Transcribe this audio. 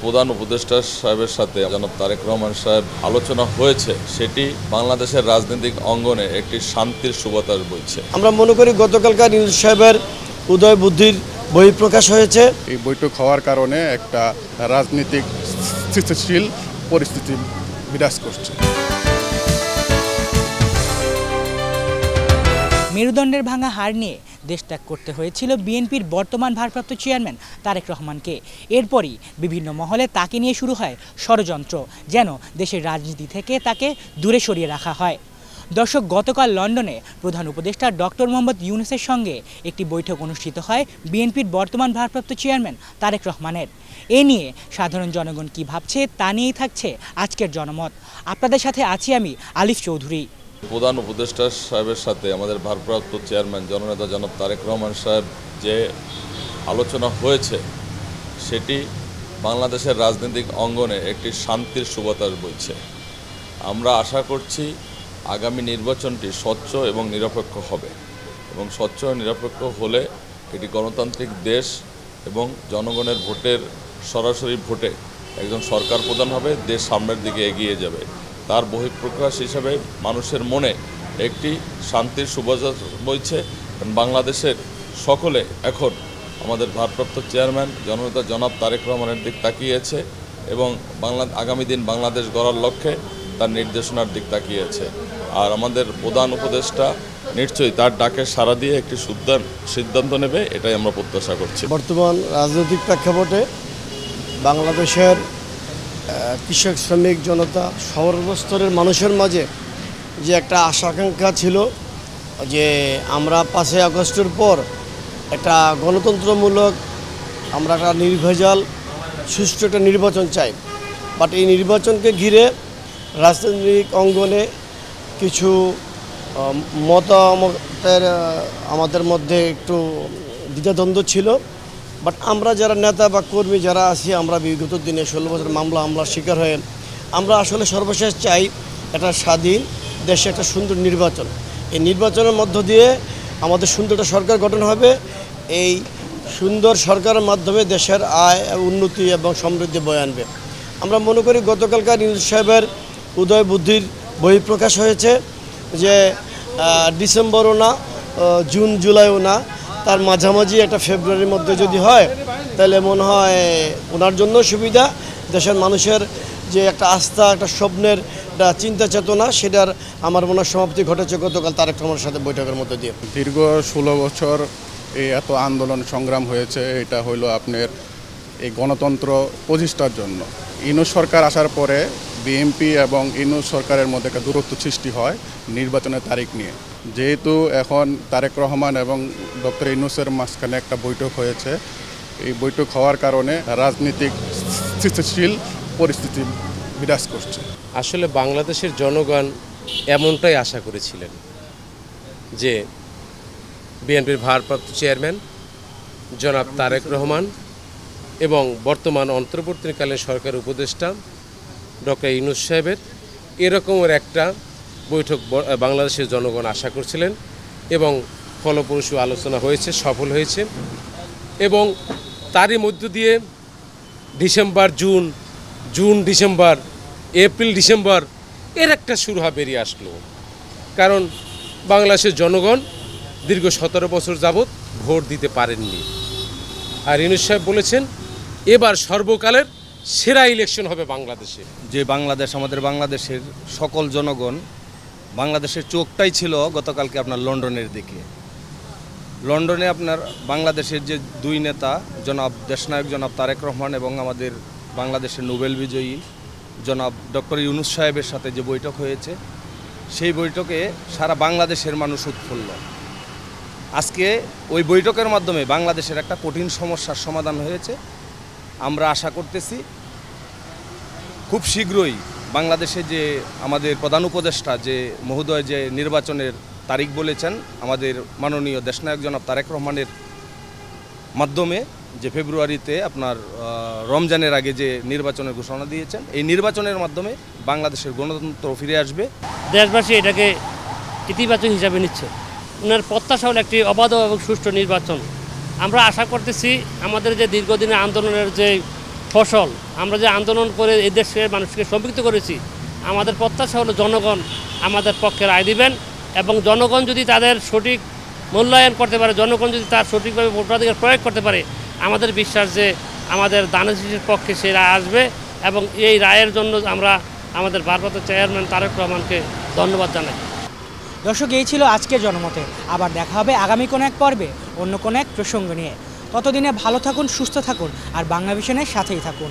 প্রধান উপদেষ্টা সাহেবের সাথে জনাব তারেক রহমান সাহেব আলোচনা হয়েছে, সেটি বাংলাদেশের রাজনৈতিক অঙ্গনে একটি শান্তির সুবাতাস বইছে। আমরা মনে করি গতকালকার ইউনূস সাহেবের উদয় বুদ্ধির বহিঃপ্রকাশ হয়েছে। এই বৈঠক হওয়ার কারণে একটা রাজনৈতিক স্থিতিশীল পরিস্থিতি বিরাজ করছে। মেরুদণ্ডের ভাঙা হার নিয়ে দেশ ত্যাগ করতে হয়েছিল বিএনপির বর্তমান ভারপ্রাপ্ত চেয়ারম্যান তারেক রহমানকে। এরপরই বিভিন্ন মহলে তাকে নিয়ে শুরু হয় ষড়যন্ত্র, যেন দেশের রাজনীতি থেকে তাকে দূরে সরিয়ে রাখা হয়। দর্শক, গতকাল লন্ডনে প্রধান উপদেষ্টা ডক্টর মোহাম্মদ ইউনূসের সঙ্গে একটি বৈঠক অনুষ্ঠিত হয় বিএনপির বর্তমান ভারপ্রাপ্ত চেয়ারম্যান তারেক রহমানের। এ নিয়ে সাধারণ জনগণ কী ভাবছে তা নিয়েই থাকছে আজকের জনমত। আপনাদের সাথে আছি আমি আলিফ চৌধুরী। প্রধান উপদেষ্টা সাহেবের সাথে আমাদের ভারপ্রাপ্ত চেয়ারম্যান জননেতা জনাব তারেক রহমান সাহেব যে আলোচনা হয়েছে, সেটি বাংলাদেশের রাজনৈতিক অঙ্গনে একটি শান্তির সুবাতাস বইছে। আমরা আশা করছি আগামী নির্বাচনটি স্বচ্ছ এবং নিরপেক্ষ হবে, এবং স্বচ্ছ ও নিরপেক্ষ হলে এটি গণতান্ত্রিক দেশ এবং জনগণের ভোটের সরাসরি ভোটে একজন সরকার প্রধান হবে, দেশ সামনের দিকে এগিয়ে যাবে। তার বহিঃপ্রকাশ হিসাবে মানুষের মনে একটি শান্তির সুবাতাস বইছে। বাংলাদেশের সকলে এখন আমাদের ভারপ্রাপ্ত চেয়ারম্যান জননেতা জনাব তারেক রহমানের দিক তাকিয়েছে এবং আগামী দিন বাংলাদেশ গড়ার লক্ষ্যে তার নির্দেশনার দিক তাকিয়েছে। আর আমাদের প্রধান উপদেষ্টা নিশ্চয়ই তার ডাকে সাড়া দিয়ে একটি সিদ্ধান্ত নেবে, এটাই আমরা প্রত্যাশা করছি। বর্তমান রাজনৈতিক প্রেক্ষাপটে বাংলাদেশের কৃষক, শ্রমিক জনতা, সর্বস্তরের মানুষের মাঝে যে একটা আশা আকাঙ্ক্ষা ছিল যে আমরা 5ই আগস্টের পর একটা গণতন্ত্রমূলক, আমরা একটা নির্ভেজাল সুষ্ঠু একটা নির্বাচন চাই। বাট এই নির্বাচনকে ঘিরে রাজনৈতিক অঙ্গনে কিছু মতামতের আমাদের মধ্যে একটু দ্বিধাদ্বন্দ্ব ছিল। বাট আমরা যারা নেতা বা কর্মী যারা আছি, আমরা বিগত দিনে 16 বছর হামলার শিকার হয়ে আমরা আসলে সর্বশেষ চাই একটা স্বাধীন দেশে একটা সুন্দর নির্বাচন। এই নির্বাচনের মধ্য দিয়ে আমাদের সুন্দর একটা সরকার গঠন হবে। এই সুন্দর সরকারের মাধ্যমে দেশের আয়, উন্নতি এবং সমৃদ্ধি বয়ে আনবে। আমরা মনে করি গতকালকার ইউনূস সাহেবের উদয় বুদ্ধির বহিঃপ্রকাশ হয়েছে যে ডিসেম্বরও না, জুন জুলাইও না, তার মাঝামাঝি একটা ফেব্রুয়ারির মধ্যে যদি হয় তাহলে মনে হয় ওনার জন্য সুবিধা। দেশের মানুষের যে একটা আস্থা, একটা স্বপ্নের একটা চিন্তা চেতনা, সেটার আমার মনে হয় সমাপ্তি ঘটেছে গতকাল তারেক রহমানের সাথে বৈঠকের মধ্যে দিয়ে। দীর্ঘ 16 বছর এই এত আন্দোলন সংগ্রাম হয়েছে, এটা হইল আপনার এই গণতন্ত্র প্রতিষ্ঠার জন্য। ইউনূস সরকার আসার পরে বিএনপি এবং ইউনূস সরকারের মধ্যে একটা দূরত্ব সৃষ্টি হয় নির্বাচনের তারিখ নিয়ে। যেহেতু এখন তারেক রহমান এবং ডক্টর ইউনূসের মাঝখানে একটা বৈঠক হয়েছে, এই বৈঠক হওয়ার কারণে রাজনৈতিক স্থিতিশীল পরিস্থিতি বিরাজ করছে। আসলে বাংলাদেশের জনগণ এমনটাই আশা করেছিলেন যে বিএনপির ভারপ্রাপ্ত চেয়ারম্যান জনাব তারেক রহমান এবং বর্তমান অন্তর্বর্তীকালীন সরকার উপদেষ্টা ডক্টর ইউনূস সাহেবের এরকমের একটা বৈঠক বাংলাদেশের জনগণ আশা করছিলেন, এবং ফলপ্রসূ আলোচনা হয়েছে, সফল হয়েছে। এবং তারই মধ্য দিয়ে December, June December, April December এর একটা সুরাহা বেরিয়ে আসলো। কারণ বাংলাদেশের জনগণ দীর্ঘ 17 বছর যাবৎ ভোট দিতে পারেননি। আর ইউনূস সাহেব বলেছেন এবার সর্বকালের সেরা ইলেকশন হবে বাংলাদেশে। যে বাংলাদেশ, আমাদের বাংলাদেশের সকল জনগণ, বাংলাদেশের চোখটাই ছিল গতকালকে আপনার লন্ডনের দিকে। লন্ডনে আপনার বাংলাদেশের যে দুই নেতা, দেশনায়ক জনাব তারেক রহমান এবং আমাদের বাংলাদেশের নোবেল বিজয়ী জনাব ডক্টর ইউনূস সাহেবের সাথে যে বৈঠক হয়েছে, সেই বৈঠকে সারা বাংলাদেশের মানুষ উৎফুল্ল। আজকে ওই বৈঠকের মাধ্যমে বাংলাদেশের একটা কঠিন সমস্যার সমাধান হয়েছে। আমরা আশা করতেছি খুব শীঘ্রই বাংলাদেশে যে আমাদের প্রধান উপদেষ্টা যে মহোদয় যে নির্বাচনের তারিখ বলেছেন, আমাদের মাননীয় দেশনায়ক জনাব তারেক রহমানের মাধ্যমে, যে ফেব্রুয়ারিতে আপনার রমজানের আগে যে নির্বাচনের ঘোষণা দিয়েছেন, এই নির্বাচনের মাধ্যমে বাংলাদেশের গণতন্ত্র ফিরে আসবে। দেশবাসী এটাকে ইতিবাচক হিসাবে নিচ্ছে। ওনার প্রত্যাশা হল একটি অবাধ এবং সুষ্ঠু নির্বাচন। আমরা আশা করতেছি আমাদের যে দীর্ঘদিনের আন্দোলনের যে ফসল, আমরা যে আন্দোলন করে এই দেশের মানুষকে সম্পৃক্ত করেছি, আমাদের প্রত্যাশা হলো জনগণ আমাদের পক্ষে রায় দিবেন এবং জনগণ যদি তাদের সঠিক মূল্যায়ন করতে পারে, জনগণ যদি তার সঠিকভাবে ভোটাধিকার প্রয়োগ করতে পারে, আমাদের বিশ্বাস যে আমাদের দানের শীষের পক্ষে সেই রায় আসবে এবং এই রায়ের জন্য আমরা আমাদের ভারপ্রাপ্ত চেয়ারম্যান তারেক রহমানকে ধন্যবাদ জানাই। দর্শক, এই ছিল আজকের জনমতে। আবার দেখা হবে আগামী কোনো এক পর্বে অন্য কোনো এক প্রসঙ্গ নিয়ে। ততদিনে ভালো থাকুন, সুস্থ থাকুন আর বাংলা ভিশনের সাথেই থাকুন।